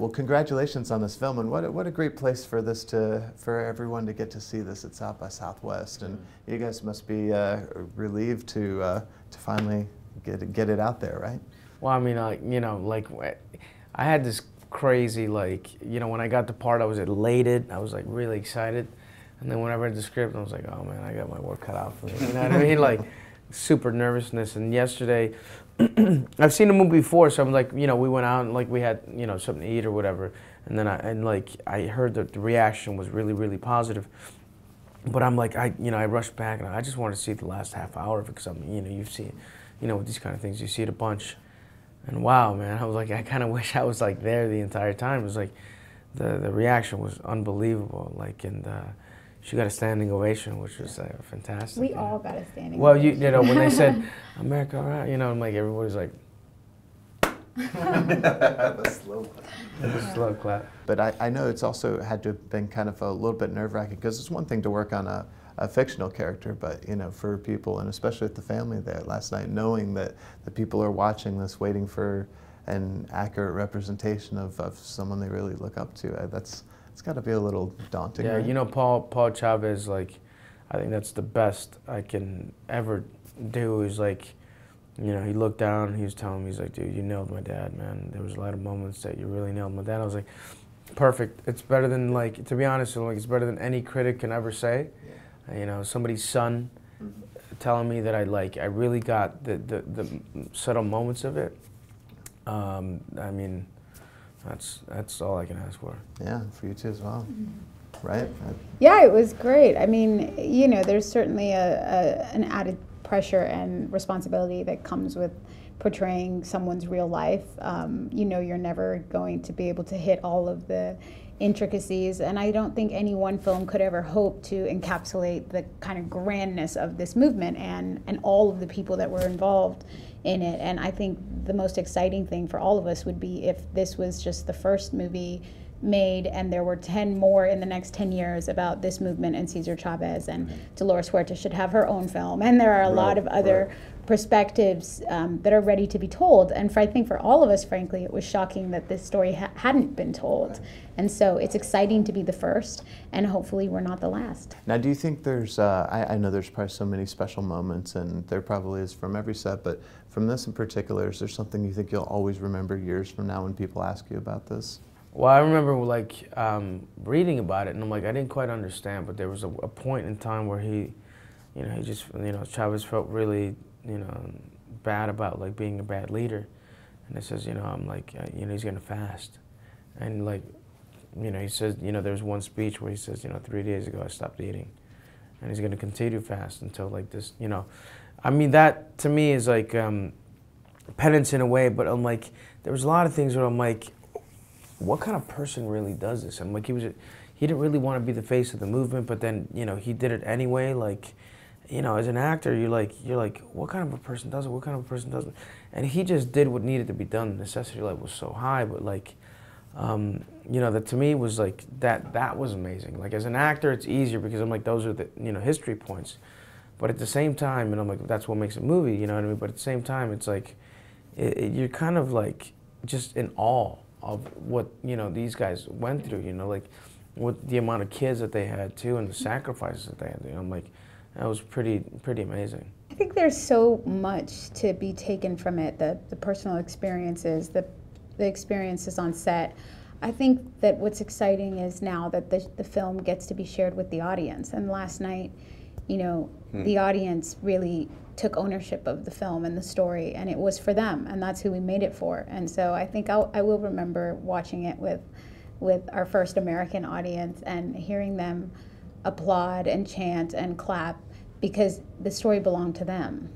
Well, congratulations on this film, and what a great place for for everyone to get to see this at South by Southwest. And you guys must be relieved to finally get it out there, right? Well, I mean, you know, like I had this crazy, like, you know, when I got the part, I was elated. I was like really excited, and then when I read the script, I was like, oh man, I got my work cut out for me. You know what I mean? Like, super nervousness. And yesterday, I've seen the movie before, so I'm like, you know, we went out and like we had, you know, something to eat or whatever, and then I heard that the reaction was really, really positive. But I'm like, you know, I rushed back and I just wanted to see the last half hour of it because you know, you've seen, you know, with these kind of things, you see it a bunch. And wow, man, I was like, I kind of wish I was like there the entire time. It was like, the reaction was unbelievable. Like, and she got a standing ovation, which was fantastic. We all got a standing ovation. Well, you know, when they said, America, all right, you know, I'm like, everybody's like. The slow clap. The slow clap. But I know it's also had to have been kind of a little bit nerve-wracking, because it's one thing to work on a fictional character, but you know, for people, and especially with the family there last night, knowing that the people are watching this, waiting for an accurate representation of someone they really look up to, it's got to be a little daunting. Yeah, right? you know, Paul Chavez, like, I think that's the best I can ever do. Is like, you know, he looked down, he was telling me, he's like, dude, you nailed my dad, man. There was a lot of moments that you really nailed my dad. I was like, perfect. It's better than, like, to be honest, like, it's better than any critic can ever say. Yeah. You know, somebody's son telling me that I really got the subtle moments of it. I mean, that's all I can ask for. Yeah, for you too as well, right? Yeah, it was great. I mean, you know, there's certainly an added pressure and responsibility that comes with portraying someone's real life. You know, you're never going to be able to hit all of the intricacies, and I don't think any one film could ever hope to encapsulate the kind of grandness of this movement and all of the people that were involved in it. And I think the most exciting thing for all of us would be if this was just the first movie made and there were 10 more in the next 10 years about this movement, and Cesar Chavez and Dolores Huerta should have her own film, and there are a lot of other perspectives that are ready to be told. And I think for all of us, frankly, it was shocking that this story hadn't been told. And so it's exciting to be the first, and hopefully we're not the last. Now, do you think there's, I know there's probably so many special moments, and there probably is from every set, but from this in particular, is there something you think you'll always remember years from now when people ask you about this? Well, I remember like reading about it, and I'm like, I didn't quite understand, but there was a point in time where he just, you know, Chavez felt really, you know, bad about like being a bad leader, and it says, you know, I'm like, you know, he's gonna fast, and like, you know, he says, you know, there's one speech where he says, you know, 3 days ago I stopped eating, and he's gonna continue to fast until like this, you know, I mean, that to me is like penance in a way, but I'm like, there was a lot of things where I'm like, what kind of person really does this? I'm like, he didn't really want to be the face of the movement, but then, you know, he did it anyway. Like, you know, as an actor, you're like, what kind of a person does it? What kind of a person doesn't? And he just did what needed to be done. The necessity level was so high, but like, you know, that to me was like, that was amazing. Like, as an actor, it's easier because I'm like, those are the, you know, history points. But at the same time, and I'm like, that's what makes a movie, you know what I mean? But at the same time, it's like, you're kind of like just in awe of what, you know, these guys went through, you know, like what the amount of kids that they had too, and the sacrifices that they had. You know, I'm like, that was pretty amazing. I think there's so much to be taken from it, the personal experiences, the experiences on set. I think that what's exciting is now that the film gets to be shared with the audience. And last night, you know, the audience really took ownership of the film and the story, and it was for them, and that's who we made it for. And so I think I will remember watching it with our first American audience and hearing them applaud and chant and clap because the story belonged to them.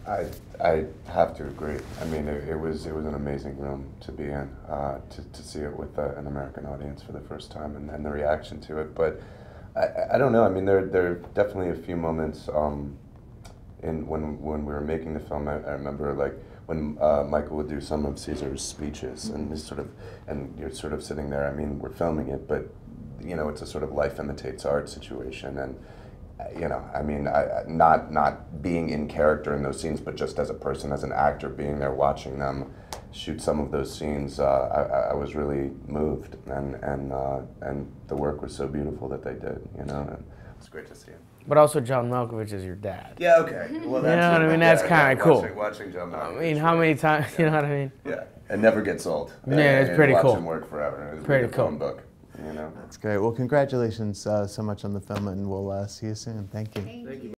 I have to agree. I mean, it was an amazing room to be in, to see it with an American audience for the first time, and the reaction to it. But I don't know. I mean, there are definitely a few moments when we were making the film. I remember like when Michael would do some of Cesar's speeches, and you're sort of sitting there. I mean, we're filming it, but you know, it's a sort of life imitates art situation, and you know, I mean, not being in character in those scenes, but just as a person, as an actor, being there watching them shoot some of those scenes, I was really moved, and the work was so beautiful that they did, you know, and it's great to see it. But also John Malkovich is your dad. Yeah, okay. Well, that's you know what I mean? That's kind of cool. Watching John Malkovich. I mean, how many times, you know what I mean? Yeah, it never gets old. Yeah, it's pretty cool. Watch him work forever. It's pretty like a cool. phone book, you know? That's great. Well, congratulations so much on the film, and we'll see you soon. Thank you. Thank you.